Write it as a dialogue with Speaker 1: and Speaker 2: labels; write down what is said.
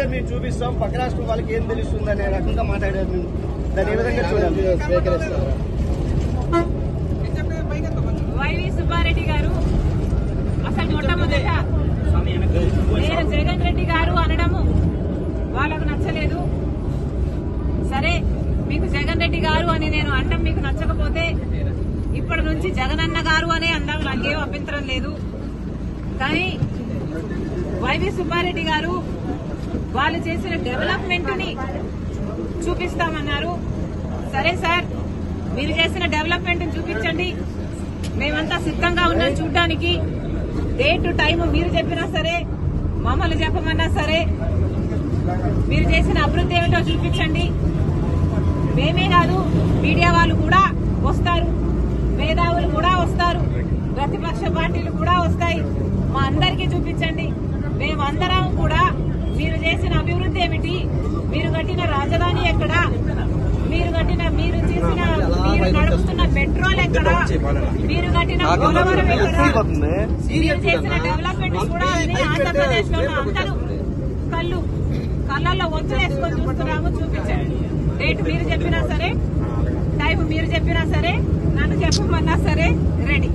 Speaker 1: అభివృద్ధి మేము చూపిస్తాం, పక్క రాష్ట్రం వాళ్ళకి ఏం తెలుస్తుంది అనే రకంగా మాట్లాడారు. మేము దాన్ని ఏ విధంగా చూడాలి?
Speaker 2: వైవి సుబ్బారెడ్డి గారు అసలు మొట్టమొదట నేను జగన్ రెడ్డి గారు అనడము వాళ్ళకు నచ్చలేదు. సరే, మీకు జగన్ రెడ్డి గారు అని నేను అనడం మీకు నచ్చకపోతే ఇప్పటి నుంచి జగనన్న గారు అనే అందాం, నాకేం అభ్యంతరం లేదు. కానీ వైవి సుబ్బారెడ్డి గారు వాళ్ళు చేసిన డెవలప్మెంట్ ని చూపిస్తామన్నారు. సరే సార్, మీరు చేసిన డెవలప్మెంట్ చూపించండి, మేమంతా సిద్ధంగా ఉన్నాం చూడడానికి. డేట్ టైం మీరు చెప్పినా సరే, మమ్మల్ని చెప్పమన్నా సరే, మీరు చేసిన అభివృద్ధి ఏమిటో చూపించండి. మేమే కాదు, మీడియా వాళ్ళు కూడా వస్తారు, మేధావులు కూడా వస్తారు, ప్రతిపక్ష పార్టీలు కూడా వస్తాయి. మా అందరికీ చూపించండి. మేమందరం కూడా మీరు చేసిన అభివృద్ధి ఏమిటి, మీరు కట్టిన రాజధాని ఎక్కడ, మీరు నడుపుతున్న పెట్రోల్ ఎక్కడ, మీరు కట్టిన పోలవరం ఎక్కడ, మీరు చేసిన డెవలప్మెంట్ కూడా అన్ని ఆంధ్రప్రదేశ్ లో అందరూ కళ్ళల్లో ఒత్తులేసుకొని చూస్తున్నాము. చూపించండి. డేట్ మీరు చెప్పినా సరే, టైం మీరు చెప్పినా సరే, నన్ను చెప్పమన్నా సరే రెడీ.